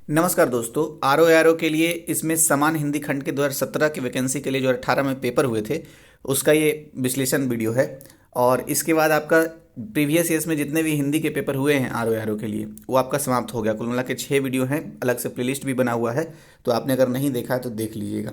नमस्कार दोस्तों। R O के लिए इसमें समान हिंदी खंड के 2017 की वैकेंसी के लिए जो 18 में पेपर हुए थे उसका ये विश्लेषण वीडियो है। और इसके बाद आपका प्रीवियस ईयर्स में जितने भी हिंदी के पेपर हुए हैं आर ओ के लिए वो आपका समाप्त हो गया। कुल मिला के 6 वीडियो हैं, अलग से प्लेलिस्ट भी बना हुआ है, तो आपने अगर नहीं देखा है तो देख लीजिएगा।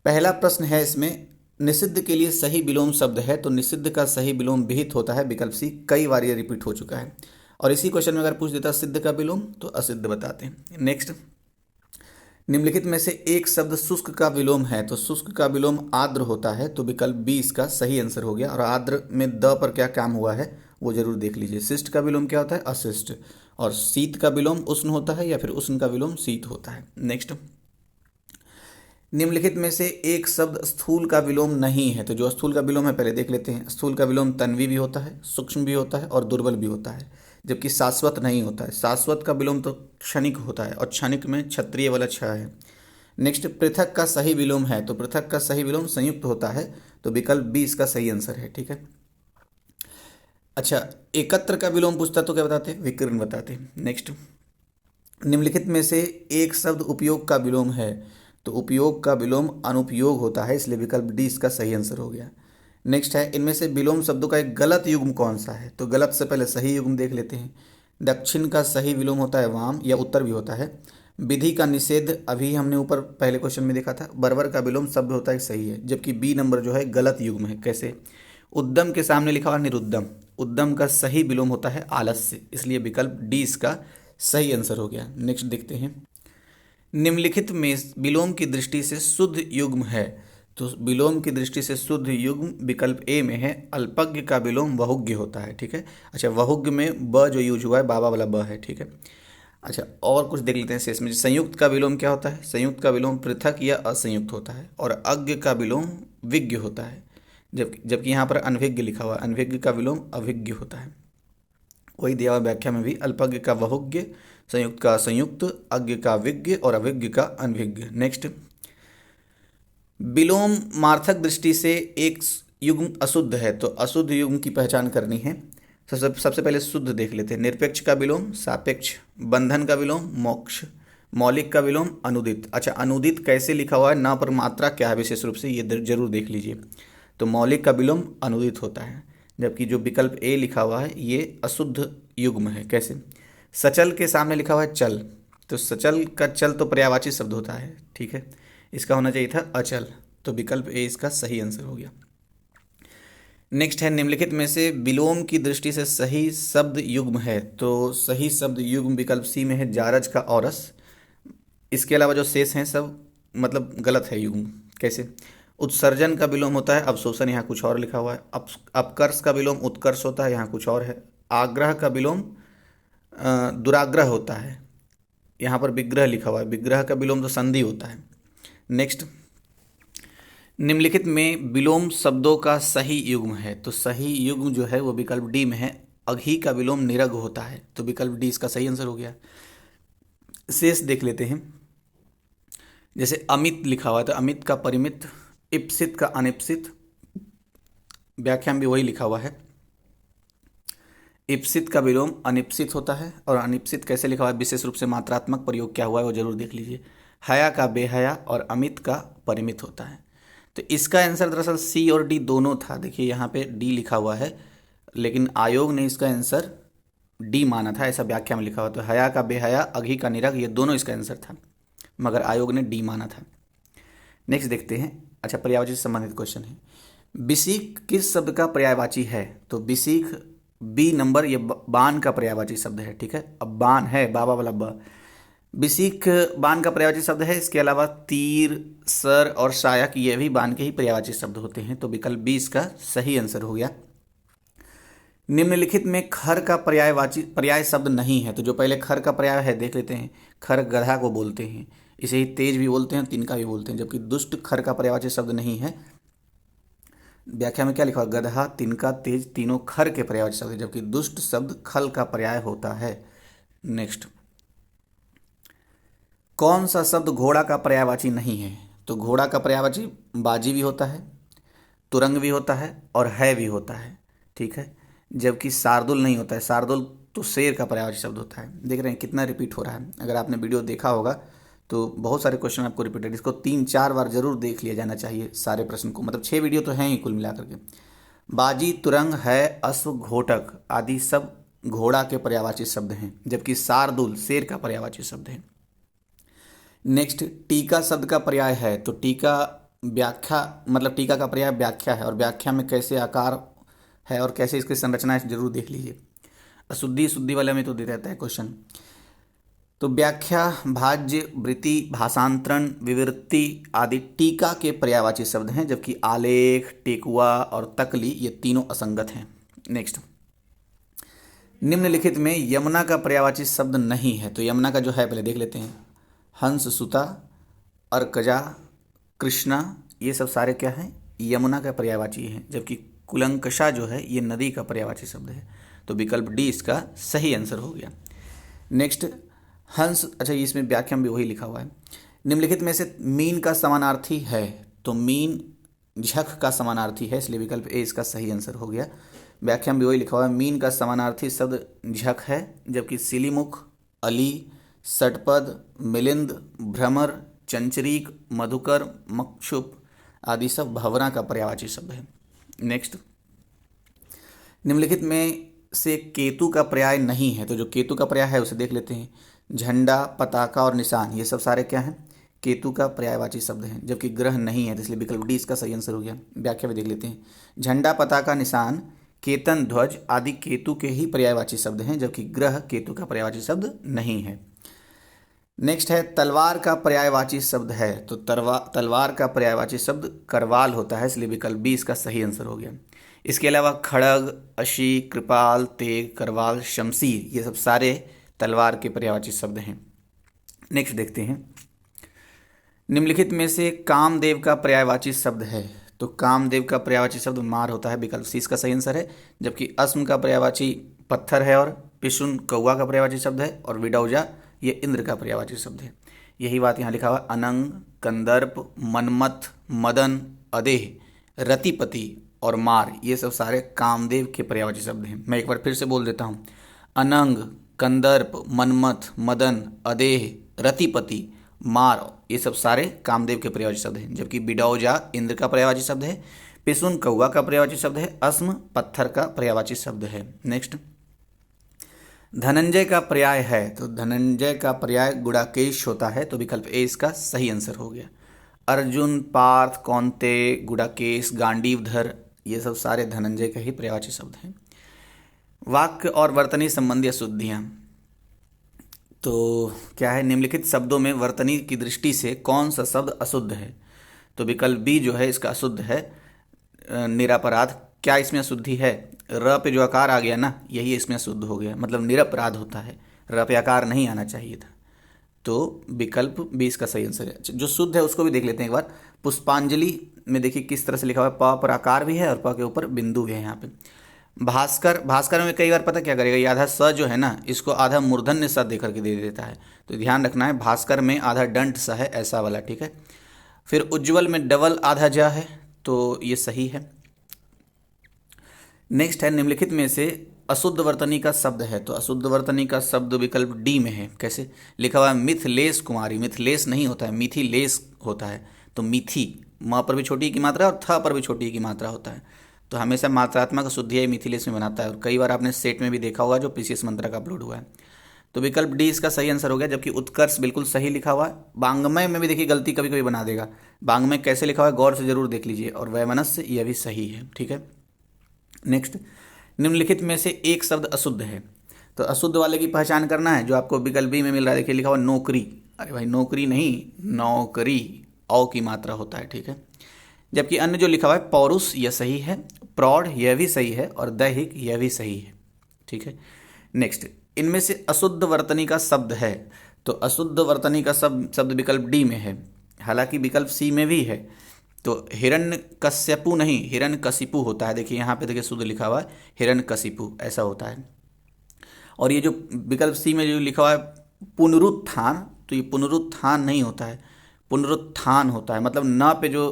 पहला प्रश्न है इसमें, निषिद्ध के लिए सही विलोम शब्द है तो निषिद्ध का सही विलोम विहित होता है, विकल्प सी। कई बार ये रिपीट हो चुका है। और इसी क्वेश्चन में अगर पूछ देता सिद्ध का विलोम तो असिद्ध बताते हैं। नेक्स्ट, निम्नलिखित में से एक शब्द शुष्क का विलोम है तो शुष्क का विलोम आर्द्र होता है, तो विकल्प बी इसका सही आंसर हो गया। और आर्द्र में द पर क्या काम हुआ है वो जरूर देख लीजिए। शिष्ट का विलोम क्या होता है? अशिष्ट। और शीत का विलोम उष्ण होता है या फिर उष्ण का विलोम शीत होता है। नेक्स्ट, निम्नलिखित में से एक शब्द स्थूल का विलोम नहीं है तो जो स्थूल का विलोम है पहले देख लेते हैं। स्थूल का विलोम तन्वी भी होता है, सूक्ष्म भी होता है और दुर्बल भी होता है, जबकि शाश्वत नहीं होता है। शाश्वत का विलोम तो क्षणिक होता है और क्षणिक में क्षत्रिय वाला छ है। नेक्स्ट, पृथक का सही विलोम है तो पृथक का सही विलोम संयुक्त होता है, तो विकल्प बी इसका सही आंसर है। ठीक है। अच्छा, एकत्र का विलोम पूछता तो क्या बताते? विकर्ण बताते। नेक्स्ट, निम्नलिखित में से एक शब्द उपयोग का विलोम है तो उपयोग का विलोम अनुपयोग होता है, इसलिए विकल्प डी इसका सही आंसर हो गया। नेक्स्ट है, इनमें से विलोम शब्दों का एक गलत युग्म कौन सा है? तो गलत से पहले सही युग्म देख लेते हैं। दक्षिण का सही विलोम होता है वाम या उत्तर भी होता है। विधि का निषेध अभी हमने ऊपर पहले क्वेश्चन में देखा था। बर्बर का विलोम शब्द होता है सही है, जबकि बी नंबर जो है गलत युग्म है। कैसे? उद्यम के सामने लिखा हुआ निरुद्यम, उद्यम का सही विलोम होता है आलस्य, इसलिए विकल्प डी इसका सही आंसर हो गया। नेक्स्ट देखते हैं, निम्नलिखित में विलोम की दृष्टि से शुद्ध युग्म है तो विलोम की दृष्टि से शुद्ध युग्म विकल्प ए में है। अल्पज्ञ का विलोम बहुज्ञ होता है। ठीक है। अच्छा, बहुज्ञ में ब जो यूज हुआ है बाबा वाला ब है। ठीक है। अच्छा, और कुछ देख लेते हैं शेष में। संयुक्त का विलोम क्या होता है? संयुक्त का विलोम पृथक या असंयुक्त होता है। और अज्ञ का विलोम विज्ञ होता है, जबकि यहाँ पर अनभिज्ञ लिखा हुआ है। अनभिज्ञ का विलोम अभिज्ञ होता है। वही दिया हुआ व्याख्या में भी अल्पज्ञ का बहुज्ञ, संयुक्त का संयुक्त, अज्ञ का विज्ञ और अभिज्ञ का अनभिज्ञ। नेक्स्ट, विलोम मार्थक दृष्टि से एक युग्म अशुद्ध है तो अशुद्ध युग्म की पहचान करनी है। सबसे पहले शुद्ध देख लेते हैं। निरपेक्ष का विलोम सापेक्ष, बंधन का विलोम मोक्ष, मौलिक का विलोम अनुदित। अच्छा, अनुदित कैसे लिखा हुआ है, ना पर मात्रा क्या है विशेष रूप से ये जरूर देख लीजिए। तो मौलिक का विलोम अनुदित होता है, जबकि जो विकल्प ए लिखा हुआ है ये अशुद्ध युग्म है। कैसे? सचल के सामने लिखा हुआ है चल, तो सचल का चल तो पर्यायवाची शब्द होता है। ठीक है, इसका होना चाहिए था अचल, तो विकल्प ए इसका सही आंसर हो गया। नेक्स्ट है, निम्नलिखित में से विलोम की दृष्टि से सही शब्द युग्म है तो सही शब्द युग्म विकल्प सी में है जारज का औरस। इसके अलावा जो शेष हैं सब मतलब गलत है युग्म। कैसे? उत्सर्जन का विलोम होता है अवशोषण, यहाँ कुछ और लिखा हुआ है। अपकर्ष का विलोम उत्कर्ष होता है, यहाँ कुछ और है। आग्रह का विलोम दुराग्रह होता है, यहाँ पर विग्रह लिखा हुआ है। विग्रह का विलोम तो संधि होता है। नेक्स्ट, निम्नलिखित में विलोम शब्दों का सही युग्म है तो सही युग्म जो है वो विकल्प डी में है। अघी का विलोम निरग होता है, तो विकल्प डी इसका सही आंसर हो गया। शेष देख लेते हैं। जैसे अमित लिखा हुआ है तो अमित का परिमित, इप्सित का अनिप्सित, व्याख्या में भी वही लिखा हुआ है। इप्सित का विलोम अनिप्सित होता है और अनिप्सित कैसे लिखा हुआ है, विशेष रूप से मात्रात्मक प्रयोग क्या हुआ है वो जरूर देख लीजिए। हया का बेहया और अमित का परिमित होता है। तो इसका आंसर दरअसल सी और डी दोनों था। देखिए यहाँ पे डी लिखा हुआ है, लेकिन आयोग ने इसका आंसर डी माना था, ऐसा व्याख्या में लिखा हुआ। तो हया का बेहया, अघी का निरग, ये दोनों इसका आंसर था, मगर आयोग ने डी माना था। नेक्स्ट देखते हैं। अच्छा, पर्यायवाची से संबंधित क्वेश्चन है। बिसीक किस शब्द का पर्यायवाची है? तो बिसीक बी नंबर, ये बान का पर्यायवाची शब्द है। ठीक है। अब बान है बाबा वाला ब, बिसीक बान का पर्यायवाची शब्द है। इसके अलावा तीर, सर और शायक ये भी बान के ही पर्यायवाची शब्द होते हैं, तो विकल्प बी इसका सही आंसर हो गया। निम्नलिखित में खर का पर्याय शब्द नहीं है तो जो पहले खर का पर्याय है देख लेते हैं। खर गधा को बोलते हैं, इसे ही तेज भी बोलते हैं, तिनका भी बोलते हैं, जबकि दुष्ट खर का पर्यायवाची शब्द नहीं है। व्याख्या में क्या लिखा? गधा, तिनका, तेज तीनों खर के पर्यायवाची शब्द है, जबकि दुष्ट शब्द खल का पर्याय होता है। नेक्स्ट, कौन सा शब्द घोड़ा का पर्यायवाची नहीं है? तो घोड़ा का पर्यायवाची बाजी भी होता है, तुरंग भी होता है और है भी होता है। ठीक है, जबकि शार्दुल नहीं होता है। शार्दुल तो शेर का पर्यायवाची शब्द होता है। देख रहे हैं कितना रिपीट हो रहा है। अगर आपने वीडियो देखा होगा तो बहुत सारे क्वेश्चन आपको रिपीटेड, इसको 3-4 बार जरूर देख लिया जाना चाहिए सारे प्रश्न को, मतलब 6 वीडियो तो हैं ही कुल मिलाकर के। बाजी, तुरंग, है, अश्व, घोटक आदि सब घोड़ा के पर्यायवाची शब्द हैं, जबकि शार्दूल शेर का पर्यायवाची शब्द है। नेक्स्ट, टीका शब्द का पर्याय है, तो टीका व्याख्या, मतलब टीका का पर्याय व्याख्या है, और व्याख्या में कैसे आकार है और कैसे इसकी संरचना है जरूर देख लीजिए। अशुद्धि शुद्धि वाले में तो दे रहता है क्वेश्चन। तो व्याख्या, भाज्य, वृत्ति, भाषांतरण, विवृत्ति आदि टीका के पर्यायवाची शब्द हैं, जबकि आलेख, टेकुआ और तकली ये तीनों असंगत हैं। नेक्स्ट, निम्नलिखित में यमुना का पर्यायवाची शब्द नहीं है, तो यमुना का जो है पहले देख लेते हैं। हंस, सुता, अर्कजा, कृष्णा ये सब सारे क्या हैं, यमुना का पर्यायवाची हैं, जबकि कुलंकषा जो है ये नदी का पर्यायवाची शब्द है। तो विकल्प डी इसका सही आंसर हो गया। नेक्स्ट, हंस, अच्छा इसमें व्याख्या में भी वही लिखा हुआ है। निम्नलिखित में से मीन का समानार्थी है, तो मीन झक का समानार्थी है, इसलिए विकल्प ए इसका सही आंसर हो गया। व्याख्या में भी वही लिखा हुआ है, मीन का समानार्थी शब्द झक है, जबकि सिलीमुख, अली, षटपद, मिलिंद, भ्रमर, चंचरीक, मधुकर, मक्षुप आदि सब भंवरा का पर्यायवाची शब्द है। नेक्स्ट, निम्नलिखित में से केतु का पर्याय नहीं है, तो जो केतु का पर्याय है उसे देख लेते हैं। झंडा, पताका और निशान ये सब सारे क्या हैं, केतु का पर्यायवाची शब्द हैं, जबकि ग्रह नहीं है, तो इसलिए विकल्प डी इसका सही आंसर हो गया। व्याख्या में देख लेते हैं। झंडा, पताका, निशान, केतन, ध्वज आदि केतु के ही पर्यायवाची शब्द हैं, जबकि ग्रह केतु का पर्यायवाची शब्द नहीं है। नेक्स्ट है, तलवार का पर्यायवाची शब्द है, तो तलवार का पर्यायवाची शब्द करवाल होता है, इसलिए विकल्प बी इसका सही आंसर हो गया। इसके अलावा खड़ग, अशी, कृपाल, तेग, करवाल, शमशीर ये सब सारे तलवार के पर्यायवाची शब्द हैं। नेक्स्ट देखते हैं, निम्नलिखित में से कामदेव का पर्यायवाची शब्द है, तो कामदेव का पर्यायवाची शब्द मार होता है, विकल्प सी इसका सही आंसर है। जबकि अस्म का पर्यायवाची पत्थर है, और पिशुन कौवा का पर्यायवाची शब्द है, और विडौजा ये इंद्र का पर्यायवाची शब्द है। यही बात यहाँ लिखा हुआ, अनंग, कंदर्प, मनमथ, मदन, अदेह, रतिपति और मार ये सब सारे कामदेव के पर्यायवाची शब्द हैं। मैं एक बार फिर से बोल देता हूँ, अनंग, कंदर्प, मनमथ, मदन, अदेह, रतिपति, मार ये सब सारे कामदेव के पर्यायवाची शब्द हैं, जबकि बिडौजा इंद्र का पर्यायवाची शब्द है, पिसुन कौवा का पर्यायवाची शब्द है, अस्म पत्थर का पर्यायवाची शब्द है। नेक्स्ट, धनंजय का पर्याय है, तो धनंजय का पर्याय गुड़ाकेश होता है, तो विकल्प ए इसका सही आंसर हो गया। अर्जुन, पार्थ, कौंतेय, गुड़ाकेश, गांडीवधर ये सब सारे धनंजय के ही पर्यायवाची शब्द हैं। वाक्य और वर्तनी संबंधी अशुद्धियाँ, तो क्या है, निम्नलिखित शब्दों में वर्तनी की दृष्टि से कौन सा शब्द अशुद्ध है, तो विकल्प बी जो है इसका अशुद्ध है, निरपराध। क्या इसमें अशुद्धि है, र पे जो आकार आ गया ना यही इसमें अशुद्ध हो गया, मतलब निरपराध होता है, र पे आकार नहीं आना चाहिए था, तो विकल्प बी इसका सही आंसर है। जो शुद्ध है उसको भी देख लेते हैं एक बार। पुष्पांजलि में देखिए किस तरह से लिखा हुआ है, प पर आकार भी है और प के ऊपर बिंदु भी है यहाँ पे। भास्कर, भास्कर में कई बार पता क्या करेगा, ये आधा स जो है ना इसको आधा मूर्धन्य स दे करके दे देता है, तो ध्यान रखना है भास्कर में आधा दंड स है ऐसा वाला, ठीक है। फिर उज्ज्वल में डबल आधा ज है, तो ये सही है। नेक्स्ट है, निम्नलिखित में से अशुद्ध वर्तनी का शब्द है, तो अशुद्ध वर्तनी का शब्द विकल्प डी में है। कैसे लिखा हुआ है, मिथिलेश कुमारी, मिथिलेश नहीं होता है, मिथिलेश होता है, तो मिथि म पर भी छोटी की मात्रा और थ पर भी छोटी की मात्रा होता है, तो हमेशा मात्रात्मक अशुद्धि मिथिलेश में बनाता है, और कई बार आपने सेट में भी देखा होगा जो पीसीएस मंत्रा का अपलोड हुआ है, तो विकल्प डी इसका सही आंसर हो गया। जबकि उत्कर्ष बिल्कुल सही लिखा हुआ है। बांग्मय में भी देखिए गलती कभी कभी बना देगा, बांग्मय कैसे लिखा हुआ है गौर से जरूर देख लीजिए, और वैमनस्य यह भी सही है, ठीक है। नेक्स्ट, निम्नलिखित में से एक शब्द अशुद्ध है, तो अशुद्ध वाले की पहचान करना है, जो आपको विकल्प बी में मिल रहा है, देखिए लिखा हुआ नौकरी, अरे भाई नौकरी नहीं नौकरी, औ की मात्रा होता है, ठीक है। जबकि अन्य जो लिखा हुआ है पौरुष यह सही है, प्रौढ़ यह भी सही है, और दैहिक यह भी सही है, ठीक है। नेक्स्ट, इनमें से अशुद्ध वर्तनी का शब्द है, तो अशुद्ध वर्तनी का शब्द विकल्प डी में है, हालांकि विकल्प सी में भी है, तो हिरण्यकश्यपु नहीं हिरण्यकशिपु होता है, देखिए यहाँ पे देखिए शुद्ध लिखा हुआ है हिरण्यकशिपु ऐसा होता है। और ये जो विकल्प सी में जो लिखा हुआ है पुनरुत्थान, तो ये पुनरुत्थान नहीं होता है, पुनरुत्थान होता है, मतलब न पे जो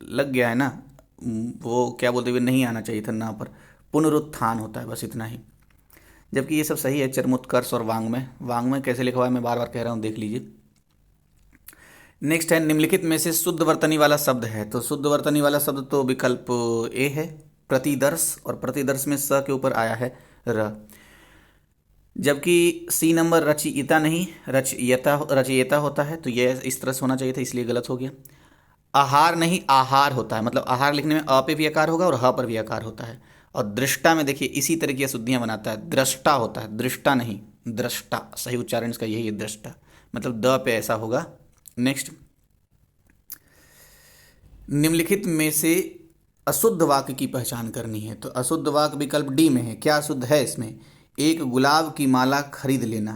लग गया है ना वो क्या बोलते हुए नहीं आना चाहिए था, न पर पुनरुत्थान होता है, बस इतना ही। जबकि ये सब सही है, चरमोत्कर्ष और वाङ्मय। वाङ्मय कैसे लिखा हुआ है मैं बार बार कह रहा हूँ, देख लीजिए। नेक्स्ट है निम्नलिखित में से शुद्ध वर्तनी वाला शब्द है। तो शुद्ध वर्तनी वाला शब्द तो विकल्प ए है, प्रतिदर्श, और प्रतिदर्श में स के ऊपर आया है र। जबकि सी नंबर रचयिता नहीं, रचयिता होता है, तो ये इस तरह से होना चाहिए था, इसलिए गलत हो गया। आहार नहीं, आहार होता है, मतलब आहार लिखने में अ पे भी आकार होगा और ह पर भी आकार होता है। और दृष्टा में देखिए इसी तरह की अशुद्धियां बनाता है, दृष्टा होता है, दृष्टा नहीं दृष्टा, सही उच्चारण इसका यही है, दृष्टा, मतलब द पे ऐसा होगा। नेक्स्ट, निम्नलिखित में से अशुद्ध वाक्य की पहचान करनी है। तो अशुद्ध वाक्य विकल्प डी में है। क्या अशुद्ध है इसमें? एक गुलाब की माला खरीद लेना।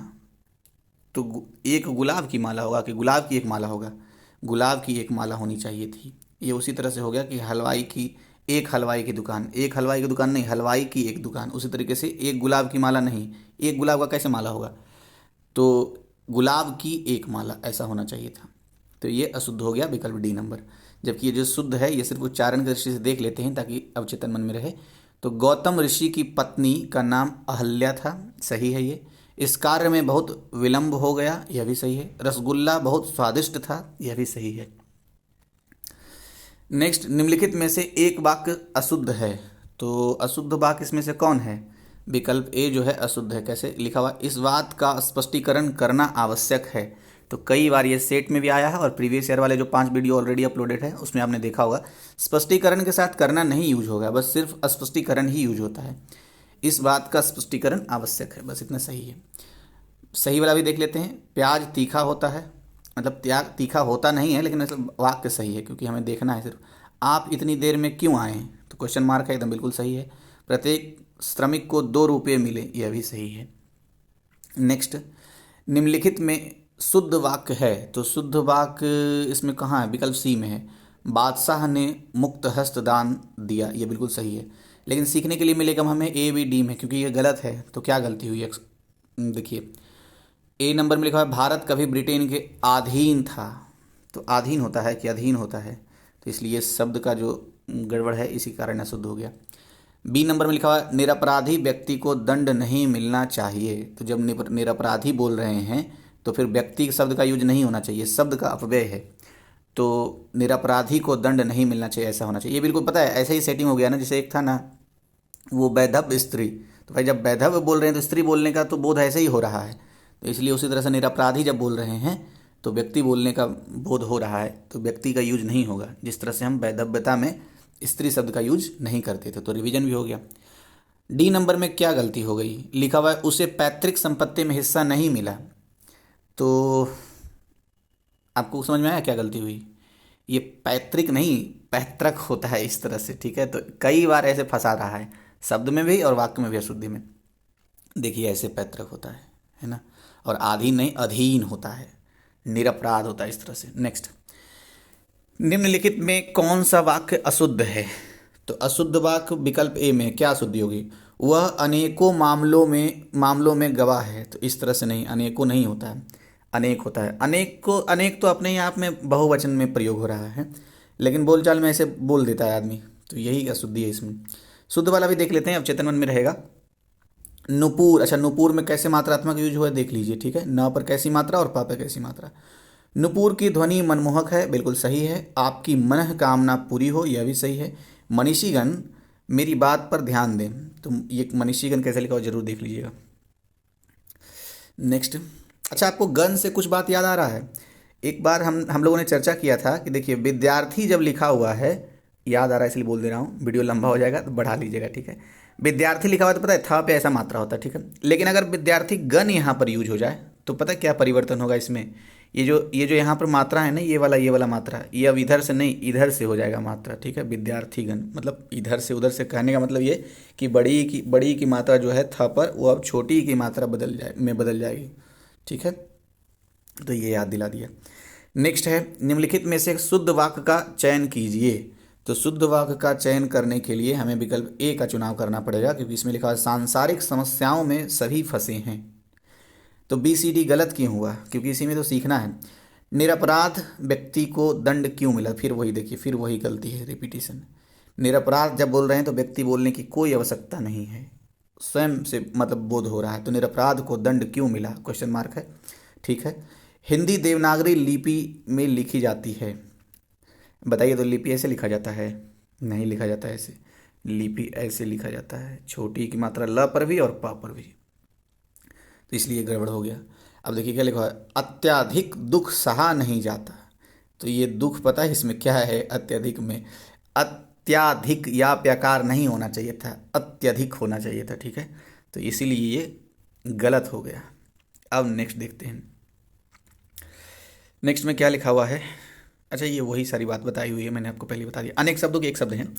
तो एक गुलाब की माला होगा कि गुलाब की एक माला होगा? गुलाब की एक माला होनी चाहिए थी। ये उसी तरह से हो गया कि हलवाई की एक हलवाई की दुकान, एक हलवाई की दुकान नहीं, हलवाई की एक दुकान। उसी तरीके से एक गुलाब की माला नहीं, एक गुलाब का कैसे माला होगा? तो गुलाब की एक माला ऐसा होना चाहिए था। तो ये अशुद्ध हो गया विकल्प डी नंबर। जबकि ये जो शुद्ध है ये सिर्फ उच्चारण की दृष्टि से देख लेते हैं ताकि अवचेतन मन में रहे। तो गौतम ऋषि की पत्नी का नाम अहल्या था, सही है ये। इस कार्य में बहुत विलंब हो गया, यह भी सही है। रसगुल्ला बहुत स्वादिष्ट था, यह भी सही है। नेक्स्ट, निम्नलिखित में से एक वाक्य अशुद्ध है। तो अशुद्ध वाक्य इसमें से कौन है? विकल्प ए जो है अशुद्ध है। कैसे लिखा हुआ? इस बात का स्पष्टीकरण करना आवश्यक है। तो कई बार ये सेट में भी आया है और प्रीवियस ईयर वाले जो 5 वीडियो ऑलरेडी अपलोडेड है उसमें आपने देखा होगा। स्पष्टीकरण के साथ करना नहीं यूज होगा, बस सिर्फ स्पष्टीकरण ही यूज होता है। इस बात का स्पष्टीकरण आवश्यक है, बस इतना सही है। सही वाला भी देख लेते हैं। प्याज तीखा होता है, मतलब त्याग तीखा होता नहीं है, लेकिन मतलब वाक्य सही है क्योंकि हमें देखना है सिर्फ। आप इतनी देर में क्यों आए? तो क्वेश्चन मार्क है, एकदम बिल्कुल सही है। प्रत्येक श्रमिक को 2 रुपये मिले, यह भी सही है। नेक्स्ट, निम्नलिखित में शुद्ध वाक्य है। तो शुद्ध वाक्य इसमें कहाँ है? विकल्प सी में है। बादशाह ने मुक्त हस्त दान दिया, ये बिल्कुल सही है। लेकिन सीखने के लिए मिलेगा हमें ए बी डी में, क्योंकि ये गलत है। तो क्या गलती हुई है? देखिए ए नंबर में लिखा है भारत कभी ब्रिटेन के अधीन था। तो अधीन होता है कि अधीन होता है? तो इसलिए शब्द का जो गड़बड़ है इसी कारण अशुद्ध हो गया। बी नंबर में लिखा हुआ है निरपराधी व्यक्ति को दंड नहीं मिलना चाहिए। तो जब निरपराधी बोल रहे हैं तो फिर व्यक्ति शब्द का यूज नहीं होना चाहिए, शब्द का अपव्यय है। तो निरपराधी को दंड नहीं मिलना चाहिए, ऐसा होना चाहिए। ये बिल्कुल पता है, ऐसे ही सेटिंग हो गया ना। जैसे एक था ना वो वैधव्य स्त्री, तो भाई जब वैधव्य बोल रहे हैं तो स्त्री बोलने का तो बोध ऐसे ही हो रहा है। तो इसलिए उसी तरह से निरपराधी जब बोल रहे हैं तो व्यक्ति बोलने का बोध हो रहा है, तो व्यक्ति का यूज नहीं होगा। जिस तरह से हम वैधव्यता में स्त्री शब्द का यूज नहीं करते थे। तो रिवीजन भी हो गया। डी नंबर में क्या गलती हो गई? लिखा हुआ है उसे पैतृक संपत्ति में हिस्सा नहीं मिला। तो आपको समझ में आया क्या गलती हुई? ये पैतृक नहीं पैतृक होता है इस तरह से, ठीक है। तो कई बार ऐसे फंसा रहा है, शब्द में भी और वाक्य में भी, अशुद्धि में। देखिए ऐसे पैतृक होता है ना। और आधीन नहीं अधीन होता है, निरपराध होता है इस तरह से। नेक्स्ट, निम्नलिखित में कौन सा वाक्य अशुद्ध है? तो अशुद्ध वाक्य विकल्प ए में क्या अशुद्धि होगी? वह अनेकों मामलों में गवाह है। तो इस तरह से नहीं, अनेकों नहीं होता है, अनेक होता है। अनेक तो अपने ही आप में बहुवचन में प्रयोग हो रहा है, लेकिन बोलचाल में ऐसे बोल देता है आदमी, तो यही अशुद्धि है इसमें। शुद्ध वाला भी देख लेते हैं, अब चेतन मन में रहेगा। नुपुर, अच्छा नुपुर में कैसे मात्रात्मक यूज हुआ है देख लीजिए, ठीक है। न पर कैसी मात्रा और पा पर कैसी मात्रा। नुपुर की ध्वनि मनमोहक है, बिल्कुल सही है। आपकी मन कामना पूरी हो, यह भी सही है। मनीषीगण मेरी बात पर ध्यान दें। तो ये मनीषीगण कैसे लिखा हो जरूर देख लीजिएगा। नेक्स्ट, अच्छा आपको गण से कुछ बात याद आ रहा है? एक बार हम लोगों ने चर्चा किया था कि देखिए विद्यार्थी जब लिखा हुआ है, याद आ रहा है इसलिए बोल दे रहा हूँ, वीडियो लंबा हो जाएगा तो बढ़ा लीजिएगा, ठीक है। विद्यार्थी लिखा हुआ तो पता है था पे ऐसा मात्रा होता है, ठीक है। लेकिन अगर विद्यार्थी गण यहाँ पर यूज हो जाए तो पता है क्या परिवर्तन होगा इसमें? ये जो यहाँ पर मात्रा है ना, ये वाला मात्रा, ये अब इधर से नहीं इधर से हो जाएगा मात्रा, ठीक है। विद्यार्थीगण मतलब इधर से उधर से, कहने का मतलब ये कि बड़ी की मात्रा जो है था पर, वो अब छोटी की मात्रा बदल जाएगी, ठीक है। तो ये याद दिला दिया। नेक्स्ट है निम्नलिखित में से शुद्ध वाक्य का चयन कीजिए। तो शुद्ध वाक्य का चयन करने के लिए हमें विकल्प ए का चुनाव करना पड़ेगा, क्योंकि इसमें लिखा है सांसारिक समस्याओं में सभी फंसे हैं। तो बी सी डी गलत क्यों हुआ? क्योंकि इसी में तो सीखना है। निरपराध व्यक्ति को दंड क्यों मिला? फिर वही देखिए, फिर वही गलती है, रिपीटिशन। निरपराध जब बोल रहे हैं तो व्यक्ति बोलने की कोई आवश्यकता नहीं है, स्वयं से मतलब बोध हो रहा है। तो निरपराध को दंड क्यों मिला, क्वेश्चन मार्क है। ठीक है। हिंदी देवनागरी लिपि में लिखी जाती है, बताइए। तो लिपि ऐसे लिखा जाता है? नहीं लिखा जाता है ऐसे। लिपि ऐसे लिखा जाता है, छोटी की मात्रा ल पर भी और प पर भी, तो इसलिए गड़बड़ हो गया। अब देखिए क्या लिखा है, अत्यधिक दुख सहा नहीं जाता। तो ये दुख पता है इसमें क्या है, अत्यधिक में अत्याधिक या प्यकार नहीं होना चाहिए था, अत्यधिक होना चाहिए था। ठीक है, तो इसीलिए ये गलत हो गया। अब नेक्स्ट देखते हैं, नेक्स्ट में क्या लिखा हुआ है। अच्छा, ये वही सारी बात बताई हुई है, मैंने आपको पहले बता दिया। अनेक शब्दों के एक शब्द हैं।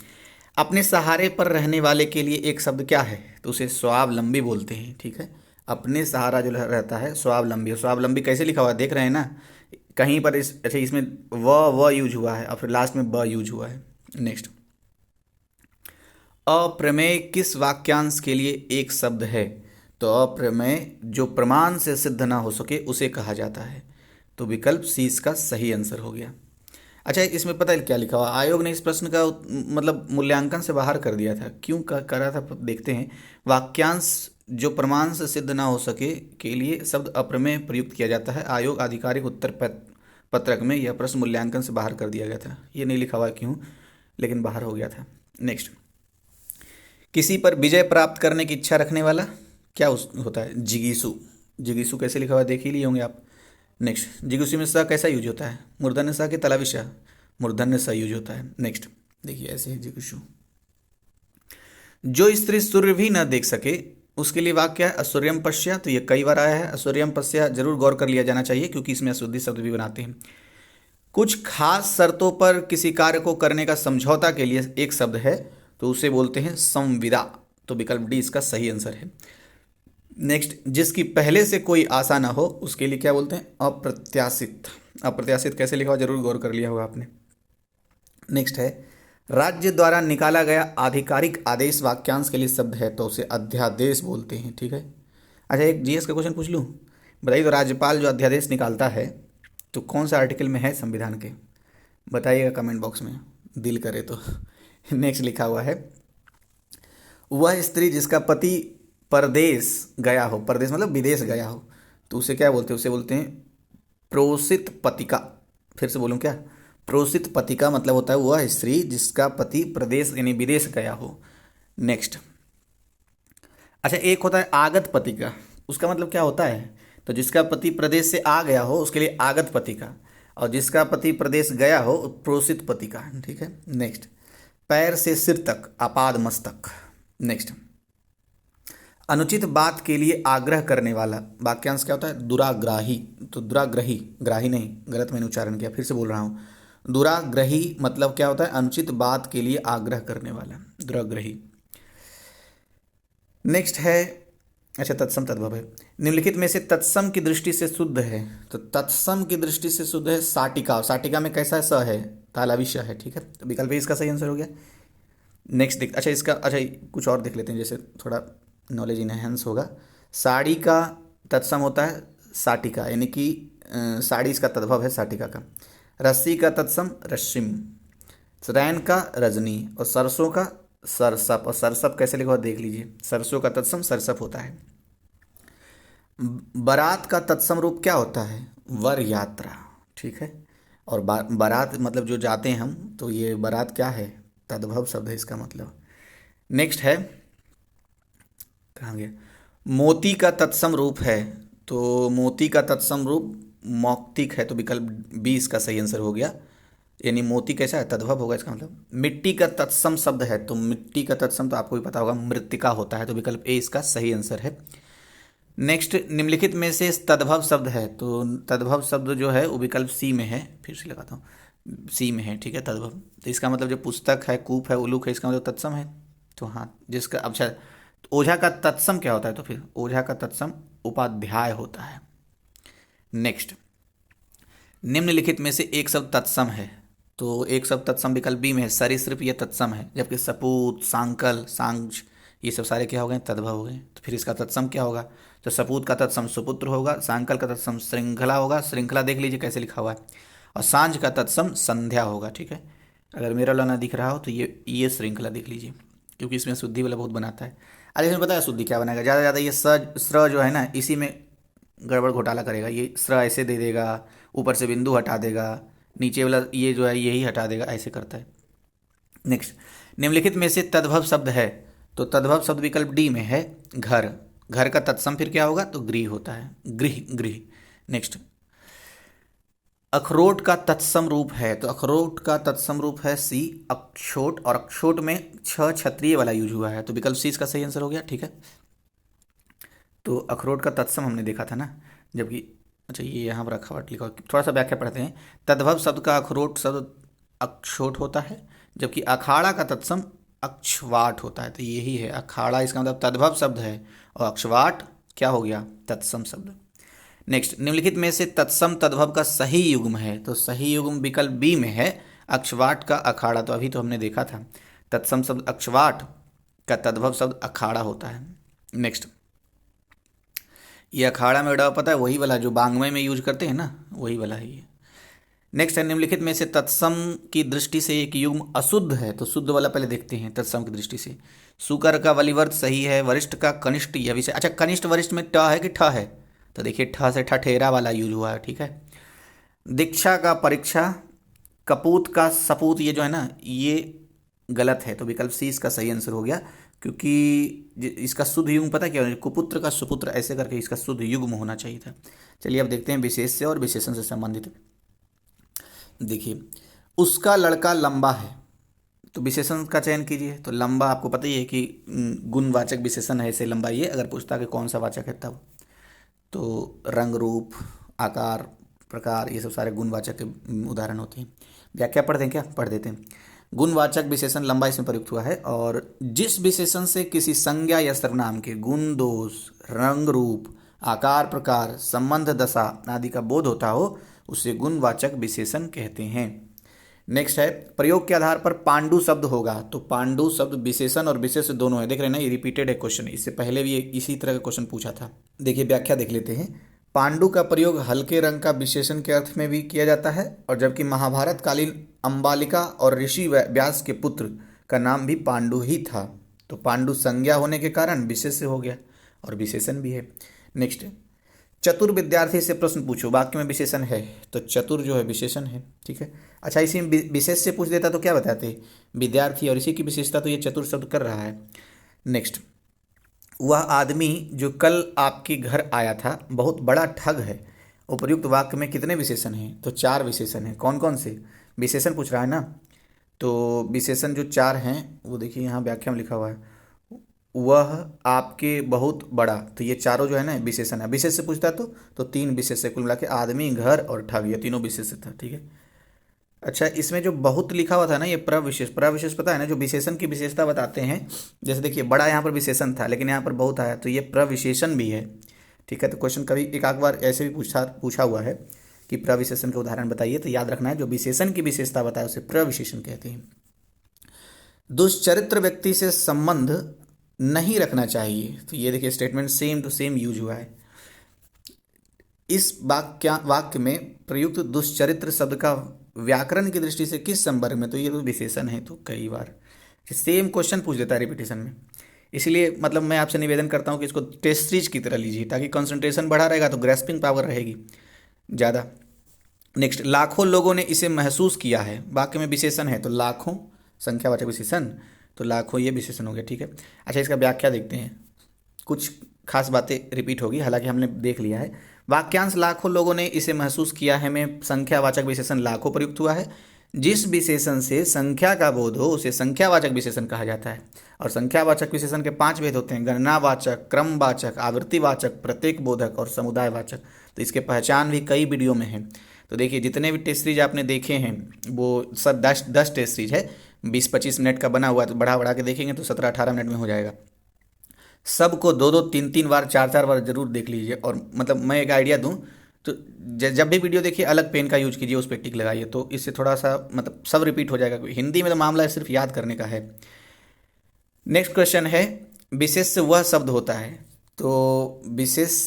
अपने सहारे पर रहने वाले के लिए एक शब्द क्या है, तो उसे स्वावलंबी बोलते हैं। ठीक है, अपने सहारा जो रहता है स्वावलंबी। स्वावलंबी कैसे लिखा हुआ है देख रहे हैं ना, कहीं पर इस अच्छा इसमें व यूज हुआ है और फिर लास्ट में ब यूज हुआ है। नेक्स्ट, अप्रमेय किस वाक्यांश के लिए एक शब्द है, तो अप्रमेय जो प्रमाण से सिद्ध ना हो सके उसे कहा जाता है। तो विकल्प सी इसका सही आंसर हो गया। अच्छा, इसमें पता है क्या लिखा हुआ, आयोग ने इस प्रश्न का मतलब मूल्यांकन से बाहर कर दिया था। क्यों करा था देखते हैं। वाक्यांश जो प्रमाण से सिद्ध ना हो सके के लिए शब्द अप्रमेय प्रयुक्त किया जाता है। आयोग आधिकारिक उत्तर पत्रक में यह प्रश्न मूल्यांकन से बाहर कर दिया गया था। ये नहीं लिखा हुआ क्यों, लेकिन बाहर हो गया था। नेक्स्ट, किसी पर विजय प्राप्त करने की इच्छा रखने वाला क्या होता है, जिगीसु। जिगीसु कैसे लिखा हुआ देख ही लिए होंगे आप। नेक्स्ट, जिगीसु में सा कैसा यूज होता है, मूर्धन्य सा कि तलावी सा, मूर्धन्य सा यूज होता है। नेक्स्ट देखिए ऐसे है जिगीसु। जो स्त्री सूर्य भी न देख सके उसके लिए वाक्य है असूर्यम पश्या। तो ये कई बार आया है, असूर्यम पश्या जरूर गौर कर लिया जाना चाहिए क्योंकि इसमें अशुद्धि शब्द भी बनाते हैं। कुछ खास शर्तों पर किसी कार्य को करने का समझौता के लिए एक शब्द है, तो उसे बोलते हैं संविदा। तो विकल्प डी इसका सही आंसर है। नेक्स्ट, जिसकी पहले से कोई आशा ना हो उसके लिए क्या बोलते हैं, अप्रत्याशित। अप्रत्याशित कैसे लिखा हो जरूर गौर कर लिया होगा आपने। नेक्स्ट है, राज्य द्वारा निकाला गया आधिकारिक आदेश वाक्यांश के लिए शब्द है, तो उसे अध्यादेश बोलते हैं। ठीक है। अच्छा, एक जीएस का क्वेश्चन पूछ लूँ, बताइए। तो राज्यपाल जो अध्यादेश निकालता है तो कौन सा आर्टिकल में है संविधान के, बताइएगा कमेंट बॉक्स में, दिल करे तो। नेक्स्ट लिखा हुआ है, वह स्त्री जिसका पति परदेश गया हो, परदेश मतलब विदेश गया हो, तो उसे क्या बोलते हैं, उसे बोलते हैं प्रोसित पतिका। फिर से बोलूं क्या, प्रोसित पतिका मतलब होता है वह स्त्री जिसका पति प्रदेश यानी विदेश गया हो। नेक्स्ट, अच्छा एक होता है आगत पतिका, उसका मतलब क्या होता है, तो जिसका पति प्रदेश से आ गया हो उसके लिए आगत पतिका, और जिसका पति प्रदेश गया हो प्रोसित पतिका। ठीक है। नेक्स्ट, पैर से सिर तक आपाद मस्तक। नेक्स्ट, अनुचित बात के लिए आग्रह करने वाला वाक्यांश क्या होता है, दुराग्राही। तो दुराग्रही, ग्राही नहीं, गलत मैंने उच्चारण किया, फिर से बोल रहा हूँ। दुराग्रही मतलब क्या होता है, अनुचित बात के लिए आग्रह करने वाला, दुराग्रही। नेक्स्ट है, अच्छा तत्सम तद्भव है। निम्नलिखित में से तत्सम की दृष्टि से शुद्ध है, तो तत्सम की दृष्टि से शुद्ध है साटिका। साटिका में कैसा स है, तालावी श है। ठीक है, तो विकल्प इसका सही आंसर हो गया। नेक्स्ट देख, अच्छा इसका, अच्छा कुछ और देख लेते हैं जैसे थोड़ा नॉलेज इनहेंस होगा। साड़ी का तत्सम होता है साटिका, यानी कि साड़ी इसका तद्भव है साटिका का। रस्सी का तत्सम रश्मिम, रैन का रजनी, और सरसों का सरसप। और सरसप कैसे लिखा हुआ देख लीजिए, सरसों का तत्सम सरसप होता है। बारात का तत्सम रूप क्या होता है, वर यात्रा। ठीक है, और बारात मतलब जो जाते हैं हम, तो ये बारात क्या है, तद्भव शब्द है इसका मतलब। नेक्स्ट है, कहाँ गया, मोती का तत्सम रूप है, तो मोती का तत्सम रूप मौक्तिक है, तो विकल्प बी इसका सही आंसर हो गया। यानी मोती कैसा है, तद्भव होगा इसका मतलब। मिट्टी का तत्सम शब्द है, तो मिट्टी का तत्सम तो आपको भी पता होगा मृत्तिका होता है, तो विकल्प ए इसका सही आंसर है। नेक्स्ट, निम्नलिखित में से तद्भव शब्द है, तो तद्भव शब्द जो है वो विकल्प सी में है, फिर से लगाता हूँ, सी में है। ठीक है, तद्भव, तो इसका मतलब जो पुस्तक है, कूप है, उलूक है, इसका मतलब तत्सम है। तो हाँ, जिसका अच्छा, तो ओझा का तत्सम क्या होता है, तो फिर ओझा का तत्सम उपाध्याय होता है। नेक्स्ट, निम्नलिखित में से एक शब्द तत्सम है, तो एक शब्द तत्सम विकल्प बी में है, सरीसृप ये तत्सम है, जबकि सपूत, सांकल, सांज ये सब सारे क्या हो गए, तद्भव हो गए। तो फिर इसका तत्सम क्या होगा, तो सपूत का तत्सम सुपुत्र होगा, सांकल का तत्सम श्रृंखला होगा, श्रृंखला देख लीजिए कैसे लिखा हुआ है, और सांझ का तत्सम संध्या होगा। ठीक है, अगर मेरा वाला ना दिख रहा हो तो ये श्रृंखला देख लीजिए, क्योंकि इसमें शुद्धि वाला बहुत बनाता है। अरे इसमें पता है शुद्धि क्या बनाएगा, ज़्यादा ज़्यादा ये स्र जो है ना इसी में गड़बड़ घोटाला करेगा। ये स्र ऐसे दे देगा, ऊपर से बिंदु हटा देगा, नीचे वाला ये जो है यही हटा देगा, ऐसे करता है। नेक्स्ट, निम्नलिखित में से तद्भव शब्द है, तो तद्भव शब्द विकल्प डी में है घर। घर का तत्सम फिर क्या होगा, तो गृह होता है, गृह गृह। नेक्स्ट, अखरोट का तत्सम रूप है, तो अखरोट का तत्सम रूप है सी अक्षोट, और अक्षोट में छ क्षत्रिय वाला यूज हुआ है, तो विकल्प सी इसका सही आंसर हो गया। ठीक है, तो अखरोट का तत्सम हमने देखा था ना, जबकि अच्छा ये यहाँ पर रखा हुआ लिखा हुआ। थोड़ा सा व्याख्या पढ़ते हैं। तद्भव शब्द का अखरोट शब्द अक्षोट होता है, जबकि अखाड़ा का तत्सम अक्षवाट होता है, तो यही है अखाड़ा, इसका मतलब तद्भव शब्द है, और अक्षवाट क्या हो गया, तत्सम शब्द। नेक्स्ट, निम्नलिखित में से तत्सम तद्भव का सही युग्म है, तो सही युग्म विकल्प बी में है अक्षवाट का अखाड़ा, तो अभी तो हमने देखा था तत्सम शब्द अक्षवाट का तद्भव शब्द अखाड़ा होता है। नेक्स्ट, ये अखाड़ा में उड़ा पता है वही वाला जो बांग्मय में यूज करते हैं ना, वही वाला है ये। नेक्स्ट है, निम्नलिखित में से तत्सम की दृष्टि से एक युग्म अशुद्ध है, तो शुद्ध वाला पहले देखते हैं तत्सम की दृष्टि से। सुकर का वलिवर्त सही है, वरिष्ठ का कनिष्ठ, यह विषय अच्छा कनिष्ठ वरिष्ठ में ट है कि ठ है, तो देखिए ठ से ठठेरा वाला यूज हुआ है। ठीक है, दीक्षा का परीक्षा, कपूत का सपूत, ये जो है ना ये गलत है, तो विकल्प सी इसका सही आंसर हो गया, क्योंकि इसका शुद्ध युग्म पता क्या है, कुपुत्र का सुपुत्र, ऐसे करके इसका शुद्ध युग्म होना चाहिए था। चलिए अब देखते हैं विशेष से और विशेषण से संबंधित। देखिए, उसका लड़का लंबा है, तो विशेषण का चयन कीजिए, तो लंबा आपको पता ही है कि गुणवाचक विशेषण है, ऐसे लंबा, ये अगर पूछता है कि कौन सा वाचक है तब, तो रंग रूप आकार प्रकार ये सब सारे गुणवाचक के उदाहरण होते हैं। व्याख्या पढ़ दें क्या, पढ़ देते हैं। गुणवाचक विशेषण लंबा इसमें प्रयुक्त हुआ है, और जिस विशेषण से किसी संज्ञा या सर्वनाम के गुण दोष रंग रूप आकार प्रकार संबंध दशा आदि का बोध होता हो उसे गुणवाचक विशेषण कहते हैं। नेक्स्ट है, प्रयोग के आधार पर पांडु शब्द होगा, तो पांडु शब्द विशेषण और विशेष दोनों है, देख रहे हैं ना, ये रिपीटेड है क्वेश्चन, इससे पहले भी इसी तरह का क्वेश्चन पूछा था। देखिए व्याख्या देख लेते हैं। पांडु का प्रयोग हल्के रंग का विशेषण के अर्थ में भी किया जाता है, और जबकि महाभारत कालीन अंबालिका और ऋषि व्यास के पुत्र का नाम भी पांडु ही था, तो पांडु संज्ञा होने के कारण विशेष हो गया और विशेषण भी है। नेक्स्ट, चतुर विद्यार्थी से प्रश्न पूछो, वाक्य में विशेषण है, तो चतुर जो है विशेषण है। ठीक है, अच्छा इसी में विशेष से पूछ देता तो क्या बताते, विद्यार्थी, और इसी की विशेषता तो ये चतुर शब्द कर रहा है। नेक्स्ट, वह आदमी जो कल आपके घर आया था बहुत बड़ा ठग है, उपयुक्त वाक्य में कितने विशेषण हैं, तो 4 विशेषण हैं। कौन कौन से विशेषण पूछ रहा है ना, तो विशेषण जो 4 हैं वो देखिए यहाँ व्याख्या में लिखा हुआ है, वह आपके बहुत बड़ा, तो ये चारों जो है ना विशेषण है। विशेष से पूछता तो 3 विशेष है, कुल मिला के आदमी घर और ठग, ये तीनों विशेष था। ठीक है, अच्छा इसमें जो बहुत लिखा हुआ था ना ये प्रविशेष, प्रविशेष पता है ना, जो विशेषण की विशेषता बताते हैं, जैसे देखिए बड़ा यहाँ पर विशेषण था लेकिन यहाँ पर बहुत आया, तो ये प्रविशेषण भी है। ठीक है, तो क्वेश्चन कभी एक आध बार ऐसे भी पूछा हुआ है कि प्रविशेषण के उदाहरण बताइए, तो याद रखना है जो विशेषण की विशेषता बताए उसे प्रविशेषण कहते हैं। दुष्चरित्र व्यक्ति से संबंध नहीं रखना चाहिए, तो ये देखिए statement same to same use हुआ है। इस वाक्य में प्रयुक्त दुष्चरित्र शब्द का व्याकरण की दृष्टि से किस संदर्भ में, तो ये तो विशेषण है, तो कई बार सेम क्वेश्चन पूछ देता है रिपीटेशन में, इसलिए मतलब मैं आपसे निवेदन करता हूँ कि इसको टेस्ट सीरीज की तरह लीजिए, ताकि कंसंट्रेशन बढ़ा रहेगा तो ग्रेस्पिंग पावर रहेगी ज़्यादा। नेक्स्ट, लाखों लोगों ने इसे महसूस किया है, वाक्य में विशेषण है, तो लाखों संख्यावाचक विशेषण, तो लाखों ये विशेषण हो गया। ठीक है, अच्छा इसका व्याख्या देखते हैं, कुछ खास बातें रिपीट होगी, हालांकि हमने देख लिया है। वाक्यांश लाखों लोगों ने इसे महसूस किया है में संख्यावाचक विशेषण लाखों प्रयुक्त हुआ है। जिस विशेषण से संख्या का बोध हो उसे संख्यावाचक विशेषण कहा जाता है, और संख्यावाचक विशेषण के 5 भेद होते हैं, गणनावाचक, क्रमवाचक, आवृत्तिवाचक, प्रत्येक बोधक और समुदायवाचक। तो इसके पहचान भी कई वीडियो में है, तो देखिए जितने भी टेस्ट सीरीज आपने देखे हैं वो सब 10 टेस्ट सीरीज है, 20-25 मिनट का बना हुआ है, तो बढ़ा के देखेंगे तो 17-18 मिनट में हो जाएगा। सबको 2-2, 3-3 बार 4-4 बार जरूर देख लीजिए, और मतलब मैं एक आइडिया दूं तो जब भी वीडियो देखिए अलग पेन का यूज कीजिए, उस पर टिक लगाइए, तो इससे थोड़ा सा मतलब सब रिपीट हो जाएगा। हिंदी में तो मामला सिर्फ याद करने का है। नेक्स्ट क्वेश्चन है, विशेष वह शब्द होता है, तो विशेष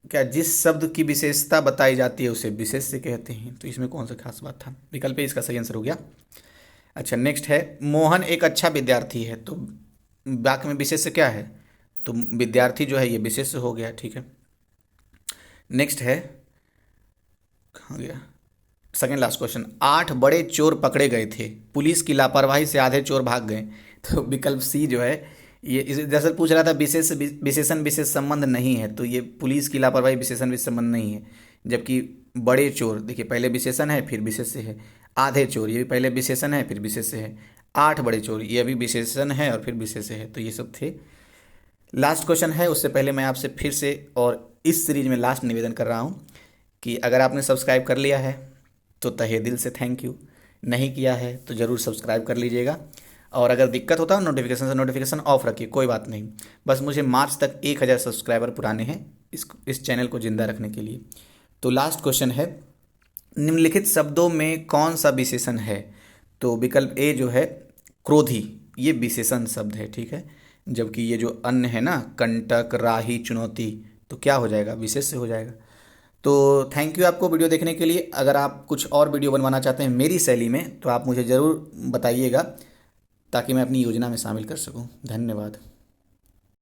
क्या जिस शब्द की विशेषता बताई जाती है उसे विशेष से कहते हैं, तो इसमें कौन सा खास बात था, विकल्प इसका सही आंसर हो गया। अच्छा नेक्स्ट है, मोहन एक अच्छा विद्यार्थी है, तो वाक्य में विशेष्य क्या है, तो विद्यार्थी जो है ये विशेष्य हो गया। ठीक है, नेक्स्ट है, कहाँ गया, सेकेंड लास्ट क्वेश्चन। 8 बड़े चोर पकड़े गए थे, पुलिस की लापरवाही से आधे चोर भाग गए। तो विकल्प सी जो है ये दरअसल पूछ रहा था विशेषण विशेष संबंध नहीं है, तो ये पुलिस की लापरवाही विशेषण विशेष संबंध नहीं है। जबकि बड़े चोर, देखिए पहले विशेषण है फिर विशेष्य है। आधे चोर, ये भी पहले विशेषण है फिर विशेष्य है। 8 बड़े चोर, ये अभी विशेषण है और फिर विशेष्य है। तो ये सब थे। लास्ट क्वेश्चन है, उससे पहले मैं आपसे फिर से और इस सीरीज में लास्ट निवेदन कर रहा हूँ कि अगर आपने सब्सक्राइब कर लिया है तो तहे दिल से थैंक यू, नहीं किया है तो ज़रूर सब्सक्राइब कर लीजिएगा। और अगर दिक्कत होता है नोटिफिकेशन से, नोटिफिकेशन ऑफ रखिए, कोई बात नहीं। बस मुझे मार्च तक 1000 सब्सक्राइबर पुराने हैं इस चैनल को ज़िंदा रखने के लिए। तो लास्ट क्वेश्चन है, निम्नलिखित शब्दों में कौन सा विशेषण है। तो विकल्प ए जो है क्रोधी, ये विशेषण शब्द है। ठीक है, जबकि ये जो अन्य है ना, कंटक, राही, चुनौती, तो क्या हो जाएगा, विशेष्य हो जाएगा। तो थैंक यू आपको वीडियो देखने के लिए। अगर आप कुछ और वीडियो बनवाना चाहते हैं मेरी शैली में तो आप मुझे ज़रूर बताइएगा, ताकि मैं अपनी योजना में शामिल कर सकूं। धन्यवाद।